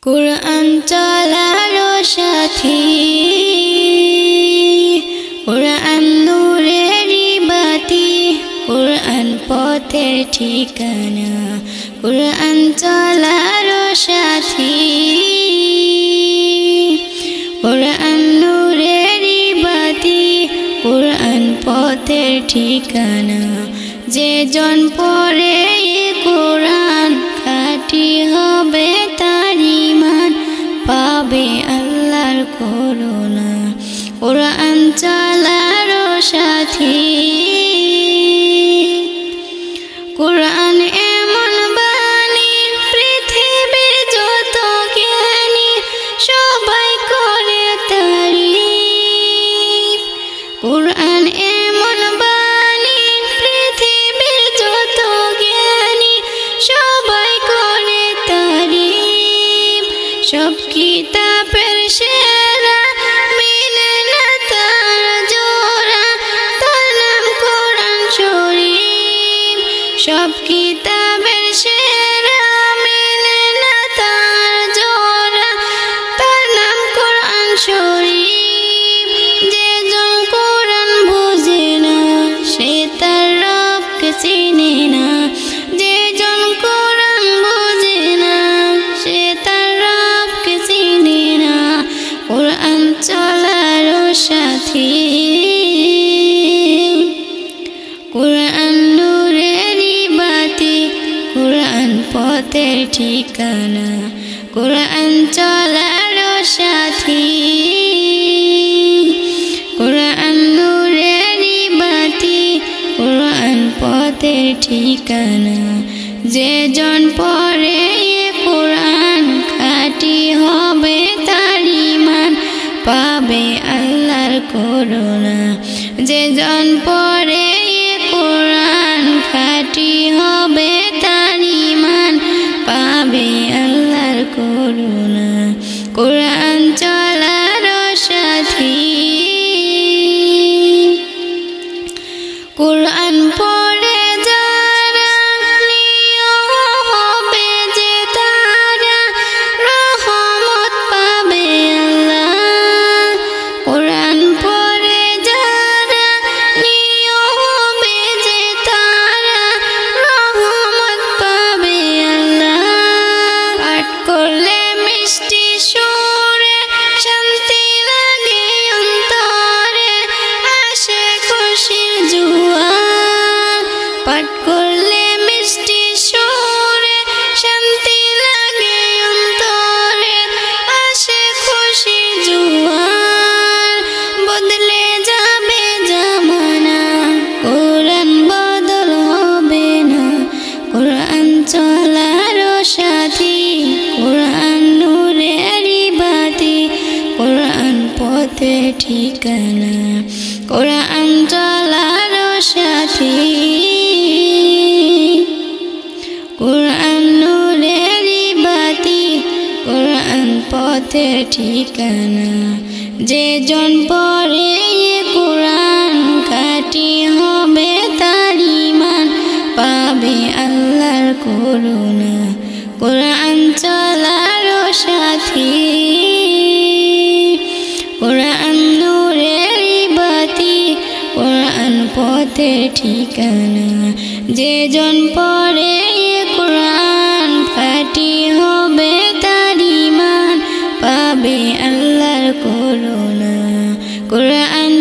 কুরআন চলারো সাথী, কুরআন নূরেরই বাতি, কুরআন পথের ঠিকানা। কুরআন চলারো সাথী, কুরআন নূরেরই বাতি, কুরআন পথের ঠিকানা। যে জন পড়ে কুরআন খাঁটি হবে তার ঈমান, পাবে আল্লাহর করুণা। কুরআন চলারো সাথী, কুরআন এমন বাণী পৃথিবীর যত জ্ঞানী সবাই করে তারিফ। কুরআন এমন বাণী পৃথিবীর যত জ্ঞানী সবাই করে তারিফ। সব কিতাবের সেরা মিলে না তার জোড়া, তার নাম কোরআন শরীফ। সব কিতাবের সেরা মিলে না তার জোড়া, তার নাম কোরআন শরীফ। যে জন কোরআন বুঝে না সে তার রবকে চিনে না। যে জন কোরআন বুঝে না সে তার রবকে চিনে না। কোরআন চলারো সাথী, কুরআন নূরেরই বাতি, কুরআন পথের ঠিকানা। কুরআন চলারো সাথী, কুরআন নূরেরই বাতি, কুরআন পথের ঠিকানা। যে জন পড়ে কুরআন খাঁটি হবে তার ঈমান, পাবে আল্লাহর করুণা। যে জন পড়ে কুরআন খাঁটি হবে তার ঈমান, পাবে আল্লাহর করুণা। কুরআন চলারো সাথী, কুরআন পড়ে যারা নিয়ম হবে যে তারা রহমত পাবে আল্লাহ। কুরআন পড়ে যারা নিয়ম হবে যে তারা রহমত পাবে আল্লাহ। পাঠ করলে মিষ্টি সুরে শান্তি লাগে অন্তরে, আসে খুশির জোয়ার। পাঠ করলে মিষ্টি সুরে শান্তি লাগে অন্তরে, আসে খুশির জোয়ার। বদলে যাবে জামানা, কোরআন বদল হবে না। কোরআন চলারো সাথী, কোরআন নূরেরই বাতি, কোরআন পথের ঠিকানা। কোরআন চলারো সাথী, কুরআন নূরেরই বাতি, কুরআন পথের ঠিকানা। যে জন পড়ে কুরআন খাঁটি হবে তার ঈমান, পাবে আল্লাহর করুণা। কুরআন চলারো সাথী, কুরআন নূরেরই বাতি, কুরআন পথের ঠিকানা। যে জন পড়ে কুরআন খাঁটি হবে তার ঈমান, পাবে আল্লাহর করুণা। কুরআন